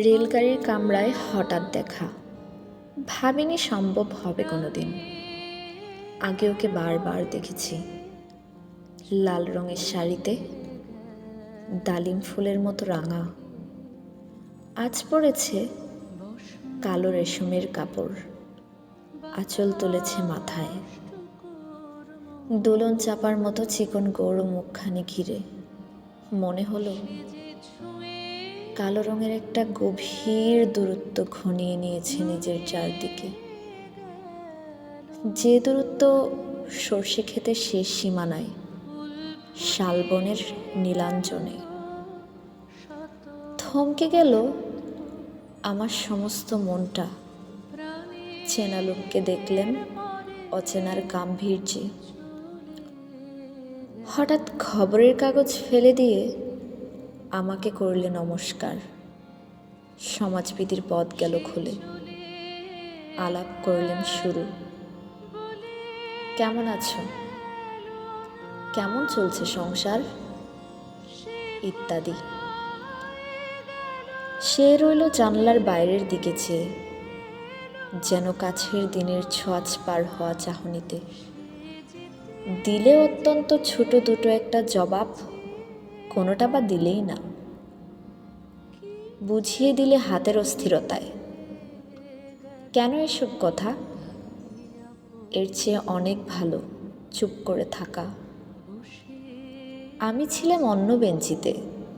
রেলগাড়ির কামরায় হঠাৎ দেখা, ভাবিনি সম্ভব হবে কোনোদিন। আগে ওকে বারবার দেখেছি, লাল রঙের শাড়িতে, ডালিম ফুলের মতো রাঙা। আজ পরেছে কালো রেশমের কাপড়, আঁচল তুলেছে মাথায়, দোলন চাপার মতো চিকন গৌর মুখখানি ঘিরে। মনে হলো কালো রঙের একটা গভীর দূরত্ব ঘনিয়ে নিয়েছে নিজের চারদিকে, যে দূরত্ব সর্ষে ক্ষেতের শেষ সীমানায়, শালবনের নীলাঞ্জনে। থমকে গেল আমার সমস্ত মনটা চেনা লোককে দেখলেন অচেনার গাম্ভীর্যে। হঠাৎ খবরের কাগজ ফেলে দিয়ে আমাকে করলে নমস্কার। সমাজবিধির পথ গেল খুলে, আলাপ করলেন শুরু। কেমন আছো, কেমন চলছে সংসার, ইত্যাদি। সে রইল জানলার বাইরের দিকে চেয়ে, যেন কাছের দিনের ছোঁয়াচ পার হওয়া চাহনিতে। দিলে অত্যন্ত ছোট দুটো একটা জবাব, কোনোটা বা দিলেই না। বুঝিয়ে দিলে হাতের অস্থিরতায়। কেন এসব কথা? এর চেয়ে অনেক ভালো চুপ করে থাকা। আমি ছিলাম অন্য বেঞ্চিতে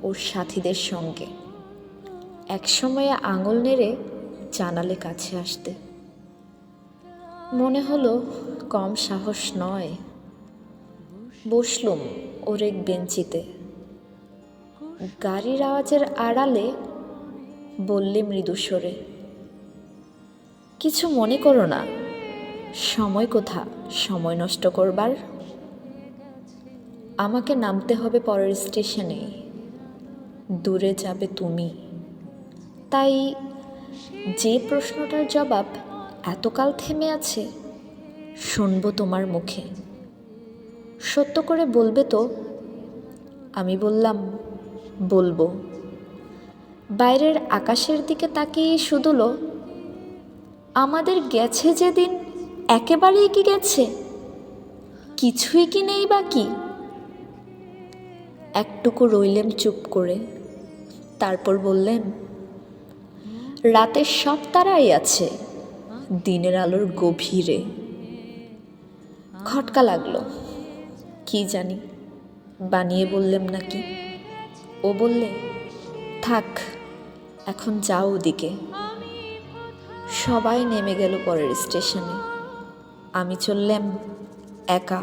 ওর সাথীদের সঙ্গে, একসময়ে আঙুল নেড়ে জানালে কাছে আসতে। মনে হলো কম সাহস নয়। বসলুম ওর এক বেঞ্চিতে। গাড়ির আওয়াজের আড়ালে বললে মৃদু স্বরে, কিছু মনে করো না, সময় কোথা সময় নষ্ট করবার। আমাকে নামতে হবে পরের স্টেশনে, দূরে যাবে তুমি। তাই যে প্রশ্নটার জবাব এতকাল থেমে আছে, শুনবো তোমার মুখে। সত্য করে বলবে তো? আমি বললাম, বলবো। বাইরের আকাশের দিকে তাকিয়ে শুধুলো, আমাদের গেছে যেদিন একেবারেই কি গেছে, কিছুই কি নেই বাকি। একটুকু রইলেন চুপ করে, তারপর বললেন, রাতের সব তারাই আছে দিনের আলোর গভীরে। খটকা লাগলো, কি জানি বানিয়ে বললেম নাকি। ও বললে, থাক এখন যাও ওদিকে। সবাই নেমে গেল পরের স্টেশনে, আমি চললাম একা।